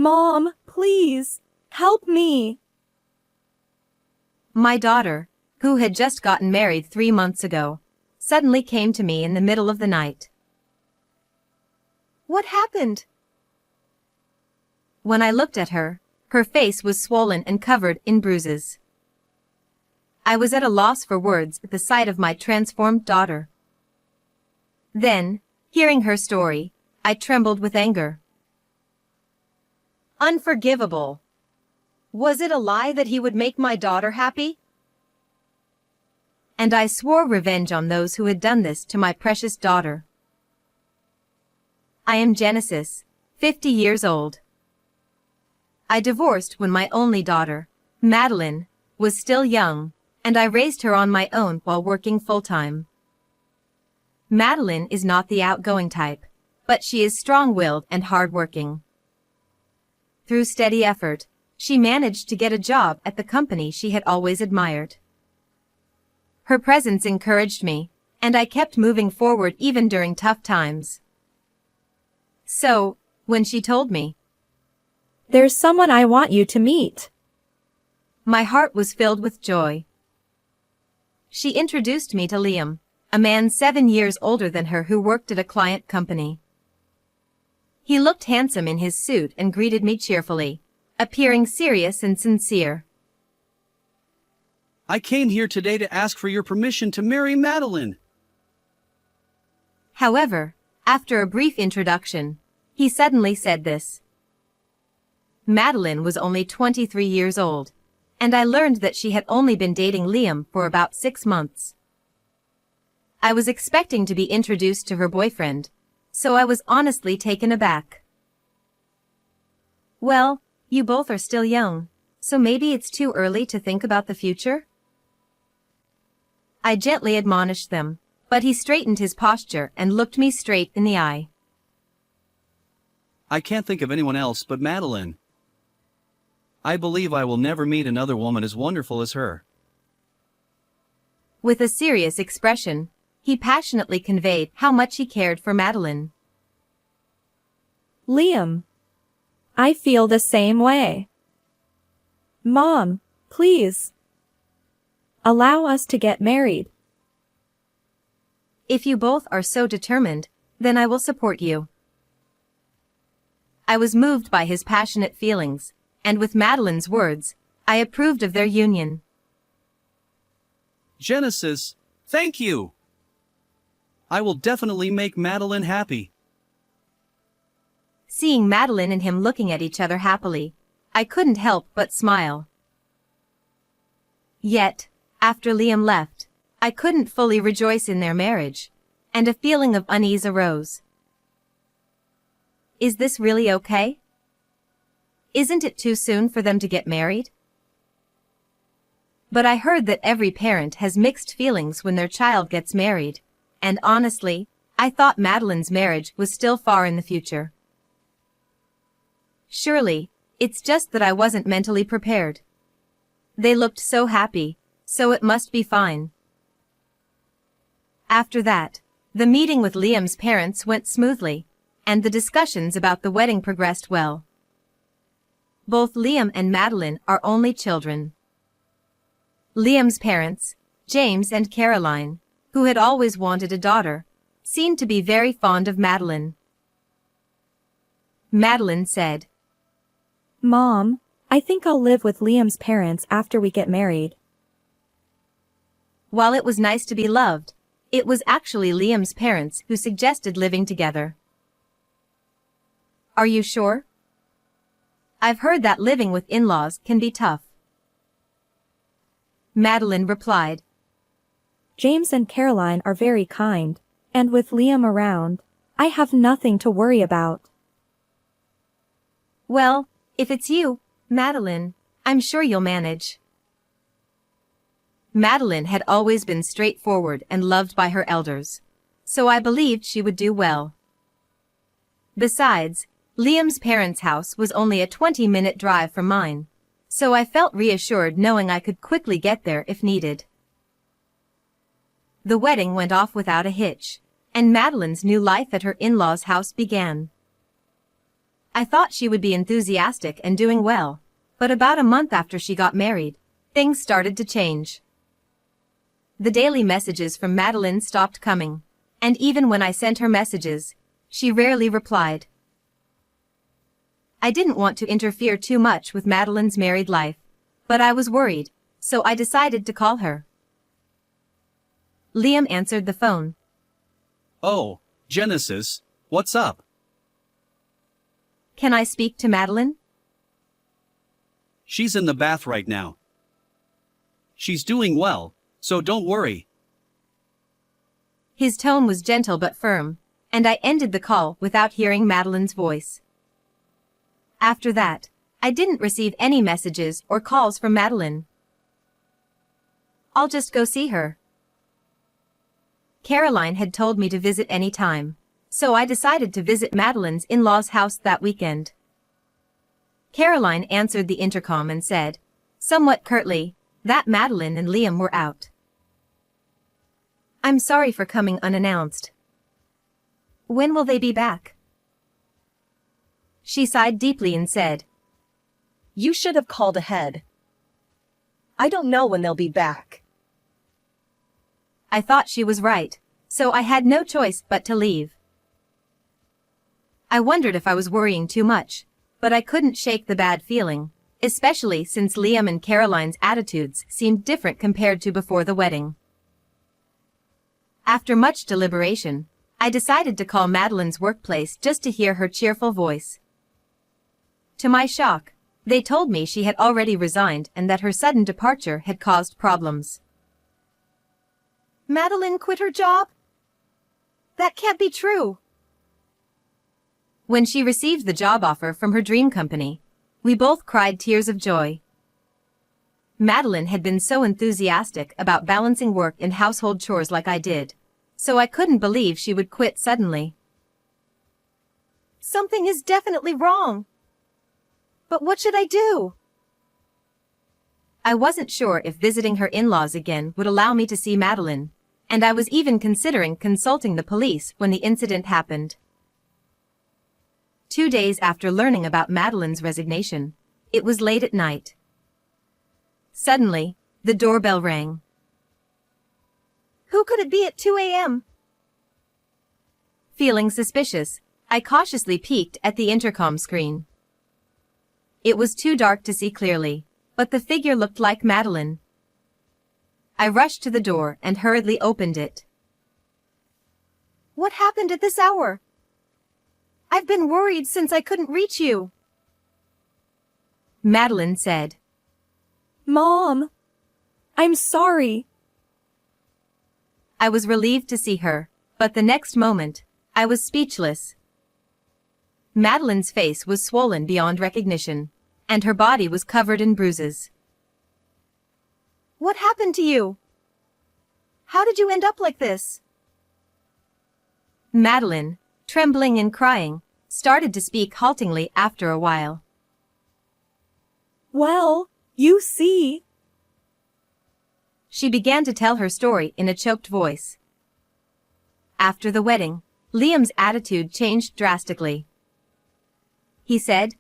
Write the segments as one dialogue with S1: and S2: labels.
S1: Mom, please, help me.
S2: My daughter, who had just gotten married 3 months ago, suddenly came to me in the middle of the night.
S1: What happened?
S2: When I looked at her, her face was swollen and covered in bruises. I was at a loss for words at the sight of my transformed daughter. Then, hearing her story, I trembled with anger. Unforgivable. Was it a lie that he would make my daughter happy? And I swore revenge on those who had done this to my precious daughter. I am Genesis, 50 years old. I divorced when my only daughter, Madeline, was still young, and I raised her on my own while working full-time. Madeline is not the outgoing type, but she is strong-willed and hard-working. Through steady effort, she managed to get a job at the company she had always admired. Her presence encouraged me, and I kept moving forward even during tough times. So, when she told me,
S1: There's someone I want you to meet,
S2: my heart was filled with joy. She introduced me to Liam, a man 7 years older than her who worked at a client company. He looked handsome in his suit and greeted me cheerfully, appearing serious and sincere.
S3: I came here today to ask for your permission to marry Madeline.
S2: However, after a brief introduction, he suddenly said this. Madeline was only 23 years old, and I learned that she had only been dating Liam for about 6 months. I was expecting to be introduced to her boyfriend, so I was honestly taken aback. Well, you both are still young, so maybe it's too early to think about the future? I gently admonished them, but he straightened his posture and looked me straight in the eye.
S3: I can't think of anyone else but Madeline. I believe I will never meet another woman as wonderful as her.
S2: With a serious expression, he passionately conveyed how much he cared for Madeline.
S1: Liam. I feel the same way. Mom, please. Allow us to get married.
S2: If you both are so determined, then I will support you. I was moved by his passionate feelings, and with Madeline's words, I approved of their union.
S3: Genesis, thank you. I will definitely make Madeline happy.
S2: Seeing Madeline and him looking at each other happily, I couldn't help but smile. Yet, after Liam left, I couldn't fully rejoice in their marriage, and a feeling of unease arose. Is this really okay? Isn't it too soon for them to get married? But I heard that every parent has mixed feelings when their child gets married, and honestly, I thought Madeline's marriage was still far in the future. Surely, it's just that I wasn't mentally prepared. They looked so happy, so it must be fine. After that, the meeting with Liam's parents went smoothly, and the discussions about the wedding progressed well. Both Liam and Madeline are only children. Liam's parents, James and Caroline, who had always wanted a daughter, seemed to be very fond of Madeline. Madeline said,
S1: Mom, I think I'll live with Liam's parents after we get married.
S2: While it was nice to be loved, it was actually Liam's parents who suggested living together. Are you sure? I've heard that living with in-laws can be tough. Madeline replied,
S1: James and Caroline are very kind, and with Liam around, I have nothing to worry about.
S2: Well, if it's you, Madeline, I'm sure you'll manage. Madeline had always been straightforward and loved by her elders, so I believed she would do well. Besides, Liam's parents' house was only a 20-minute drive from mine, so I felt reassured knowing I could quickly get there if needed. The wedding went off without a hitch, and Madeline's new life at her in-laws' house began. I thought she would be enthusiastic and doing well, but about a month after she got married, things started to change. The daily messages from Madeline stopped coming, and even when I sent her messages, she rarely replied. I didn't want to interfere too much with Madeline's married life, but I was worried, so I decided to call her. Liam answered the phone.
S3: Oh, Genesis, what's up?
S2: Can I speak to Madeline?
S3: She's in the bath right now. She's doing well, so don't worry.
S2: His tone was gentle but firm, and I ended the call without hearing Madeline's voice. After that, I didn't receive any messages or calls from Madeline. I'll just go see her. Caroline had told me to visit any time, so I decided to visit Madeline's in-laws' house that weekend. Caroline answered the intercom and said, somewhat curtly, that Madeline and Liam were out. I'm sorry for coming unannounced. When will they be back? She sighed deeply and said,
S4: You should have called ahead. I don't know when they'll be back.
S2: I thought she was right, so I had no choice but to leave. I wondered if I was worrying too much, but I couldn't shake the bad feeling, especially since Liam and Caroline's attitudes seemed different compared to before the wedding. After much deliberation, I decided to call Madeline's workplace just to hear her cheerful voice. To my shock, they told me she had already resigned and that her sudden departure had caused problems. Madeline quit her job? That can't be true. When she received the job offer from her dream company, we both cried tears of joy. Madeline had been so enthusiastic about balancing work and household chores like I did, so I couldn't believe she would quit suddenly. Something is definitely wrong. But what should I do? I wasn't sure if visiting her in-laws again would allow me to see Madeline, and I was even considering consulting the police when the incident happened. 2 days after learning about Madeline's resignation, it was late at night. Suddenly, the doorbell rang. Who could it be at 2 a.m.? Feeling suspicious, I cautiously peeked at the intercom screen. It was too dark to see clearly, but the figure looked like Madeline. I rushed to the door and hurriedly opened it. What happened at this hour? I've been worried since I couldn't reach you. Madeline said.
S1: Mom, I'm sorry.
S2: I was relieved to see her, but the next moment, I was speechless. Madeline's face was swollen beyond recognition, and her body was covered in bruises. What happened to you? How did you end up like this? Madeline, trembling and crying, started to speak haltingly after a while.
S1: Well, you see.
S2: She began to tell her story in a choked voice. After the wedding, Liam's attitude changed drastically. He said,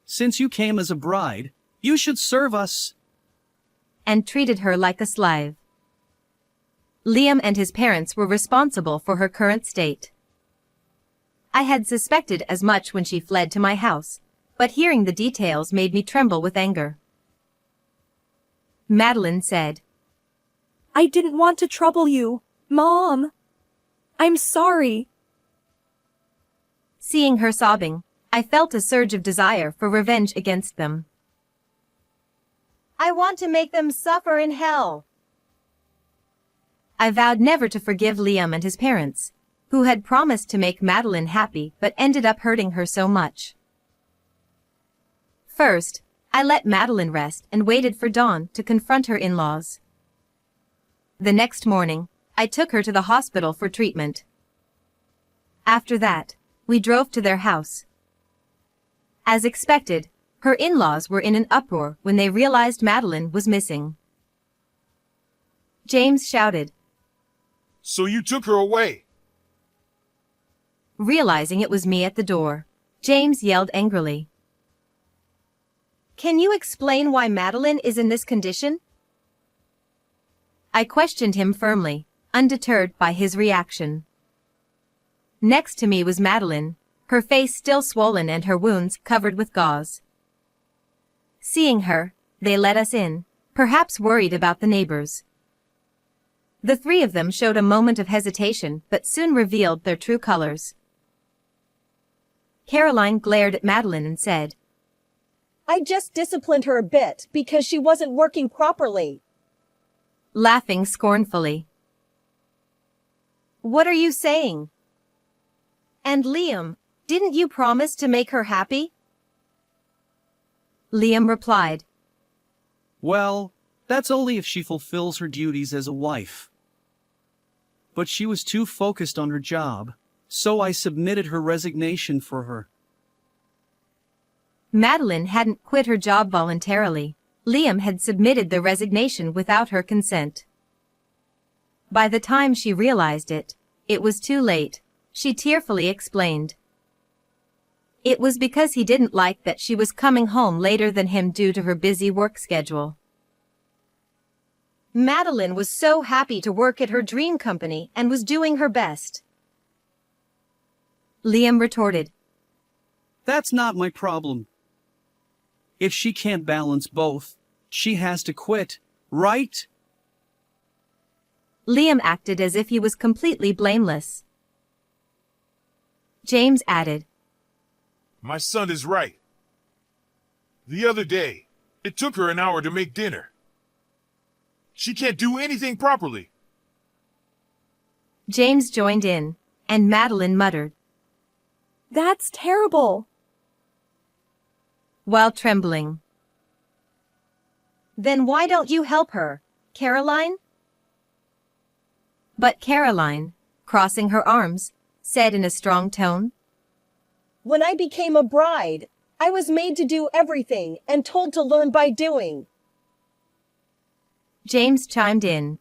S3: Since you came as a bride, you should serve us.
S2: and treated her like a slave. Liam and his parents were responsible for her current state. I had suspected as much when she fled to my house, but hearing the details made me tremble with anger. Madeline said,
S1: I didn't want to trouble you, Mom. I'm sorry.
S2: Seeing her sobbing, I felt a surge of desire for revenge against them. I want to make them suffer in hell. I vowed never to forgive Liam and his parents, who had promised to make Madeline happy but ended up hurting her so much. First, I let Madeline rest and waited for dawn to confront her in-laws. The next morning, I took her to the hospital for treatment. After that, we drove to their house. As expected, her in-laws were in an uproar when they realized Madeline was missing. James shouted,
S5: So you took her away?
S2: realizing it was me at the door. James yelled angrily. Can you explain why Madeline is in this condition? I questioned him firmly, undeterred by his reaction. Next to me was Madeline, her face still swollen and her wounds covered with gauze. Seeing her, they let us in, perhaps worried about the neighbors. The three of them showed a moment of hesitation but soon revealed their true colors. Caroline glared at Madeline and said,
S4: I just disciplined her a bit because she wasn't working properly.
S2: Laughing scornfully. What are you saying? And Liam, didn't you promise to make her happy? Liam replied,
S3: Well, that's only if she fulfills her duties as a wife. But she was too focused on her job, so I submitted her resignation for her.
S2: Madeline hadn't quit her job voluntarily. Liam had submitted the resignation without her consent. By the time she realized it, it was too late, she tearfully explained. It was because he didn't like that she was coming home later than him due to her busy work schedule. Madeline was so happy to work at her dream company and was doing her best. Liam retorted,
S3: That's not my problem. If she can't balance both, she has to quit, right?
S2: Liam acted as if he was completely blameless. James added,
S5: My son is right. The other day, it took her an hour to make dinner. She can't do anything properly.
S2: James joined in, and Madeline muttered,
S1: That's terrible.
S2: while trembling. Then why don't you help her, Caroline? But Caroline, crossing her arms, said in a strong tone,
S4: When I became a bride, I was made to do everything and told to learn by doing.
S2: James chimed in,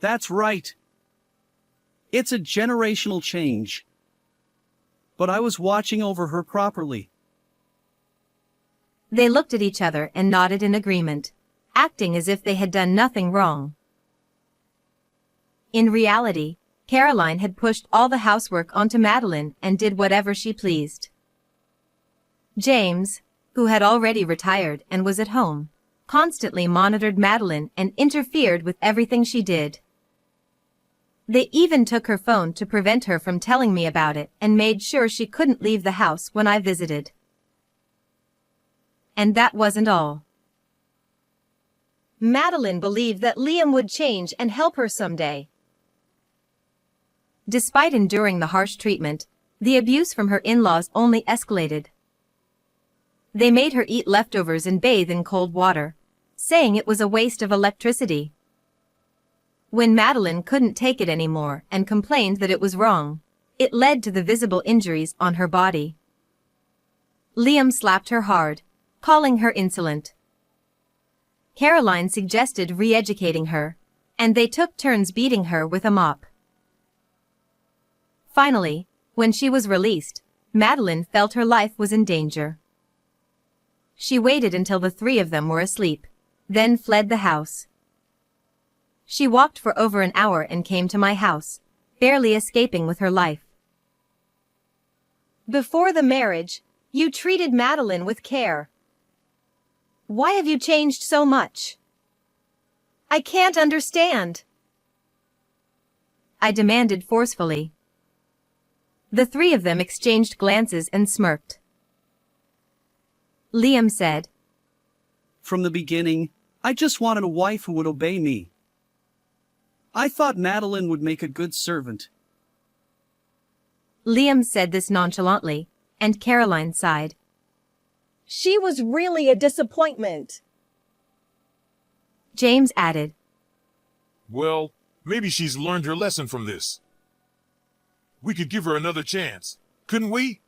S3: That's right. It's a generational change. But I was watching over her properly.
S2: They looked at each other and nodded in agreement, acting as if they had done nothing wrong. In reality, Caroline had pushed all the housework onto Madeline and did whatever she pleased. James, who had already retired and was at home, constantly monitored Madeline and interfered with everything she did. They even took her phone to prevent her from telling me about it and made sure she couldn't leave the house when I visited. And that wasn't all. Madeline believed that Liam would change and help her someday. Despite enduring the harsh treatment, the abuse from her in-laws only escalated. They made her eat leftovers and bathe in cold water, saying it was a waste of electricity. When Madeline couldn't take it anymore and complained that it was wrong, it led to the visible injuries on her body. Liam slapped her hard, calling her insolent. Caroline suggested re-educating her, and they took turns beating her with a mop. Finally, when she was released, Madeline felt her life was in danger. She waited until the three of them were asleep, then fled the house. She walked for over an hour and came to my house, barely escaping with her life. Before the marriage, you treated Madeline with care. Why have you changed so much? I can't understand, I demanded forcefully. The three of them exchanged glances and smirked. Liam said,
S3: From the beginning, I just wanted a wife who would obey me. I thought Madeline would make a good servant.
S2: Liam said this nonchalantly, and Caroline sighed.
S4: She was really a disappointment.
S2: James added,
S5: Well, maybe she's learned her lesson from this. We could give her another chance, couldn't we?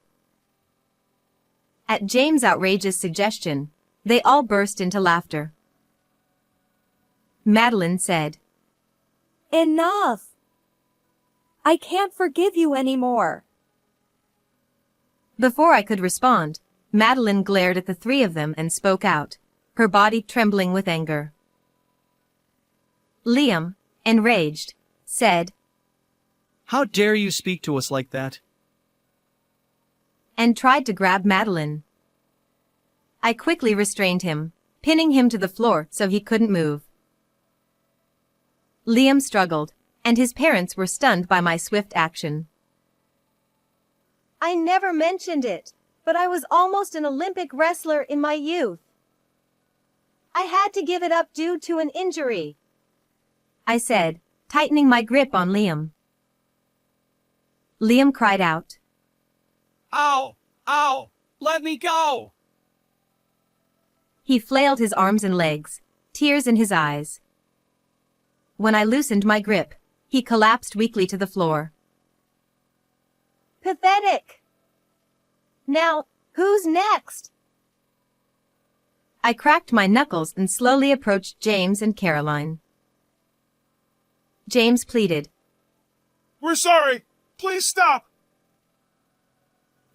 S2: At James' outrageous suggestion, they all burst into laughter. Madeline said,
S1: Enough. I can't forgive you anymore.
S2: Before I could respond, Madeline glared at the three of them and spoke out, her body trembling with anger. Liam, enraged, said,
S3: How dare you speak to us like that?
S2: And tried to grab Madeline. I quickly restrained him, pinning him to the floor so he couldn't move. Liam struggled, and his parents were stunned by my swift action.
S4: I never mentioned it, but I was almost an Olympic wrestler in my youth. I had to give it up due to an injury,
S2: I said, tightening my grip on Liam. Liam cried out.
S3: Ow! Ow! Let me go!
S2: He flailed his arms and legs, tears in his eyes. When I loosened my grip, he collapsed weakly to the floor.
S4: Pathetic. Now, who's next?
S2: I cracked my knuckles and slowly approached James and Caroline. James pleaded.
S5: We're sorry. Please stop.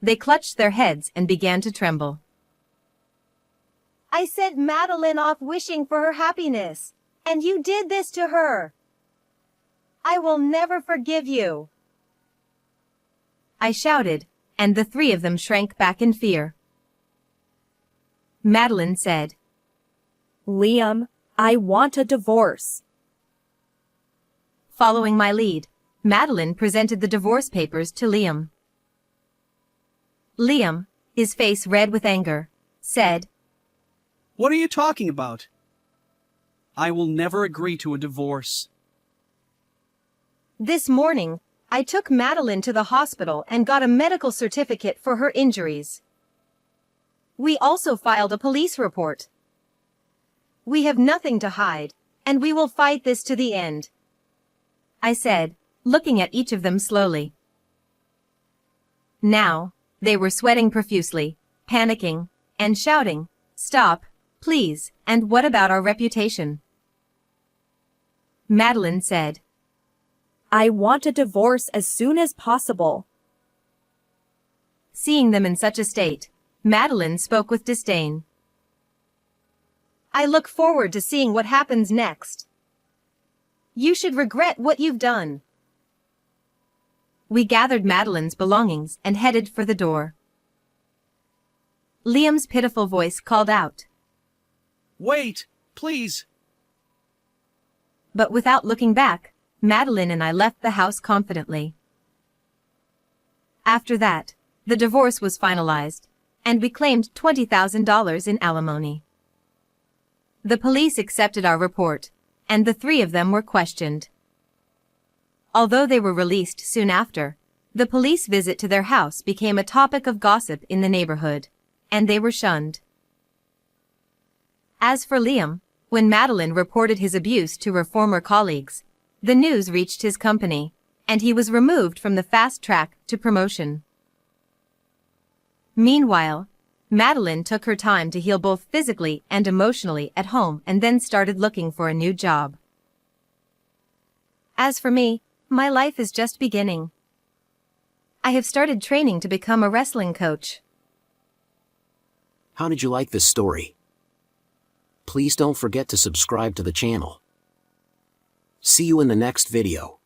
S2: They clutched their heads and began to tremble.
S4: I sent Madeline off wishing for her happiness, and you did this to her. I will never forgive you,
S2: I shouted, and the three of them shrank back in fear. Madeline said,
S1: Liam, I want a divorce.
S2: Following my lead, Madeline presented the divorce papers to Liam. Liam, his face red with anger, said,
S3: What are you talking about? I will never agree to a divorce.
S4: This morning, I took Madeline to the hospital and got a medical certificate for her injuries. We also filed a police report. We have nothing to hide, and we will fight this to the end,
S2: I said, looking at each of them slowly. Now, they were sweating profusely, panicking, and shouting, Stop, please, and what about our reputation? Madeline said,
S1: I want a divorce as soon as possible.
S2: Seeing them in such a state, Madeline spoke with disdain.
S4: I look forward to seeing what happens next. You should regret what you've done.
S2: We gathered Madeline's belongings and headed for the door. Liam's pitiful voice called out.
S3: Wait, please.
S2: But without looking back, Madeline and I left the house confidently. After that, the divorce was finalized, and we claimed $20,000 in alimony. The police accepted our report, and the three of them were questioned. Although they were released soon after, the police visit to their house became a topic of gossip in the neighborhood, and they were shunned. As for Liam, when Madeline reported his abuse to her former colleagues, the news reached his company, and he was removed from the fast track to promotion. Meanwhile, Madeline took her time to heal both physically and emotionally at home and then started looking for a new job. As for me, my life is just beginning. I have started training to become a wrestling coach.
S6: How did you like this story? Please don't forget to subscribe to the channel. See you in the next video.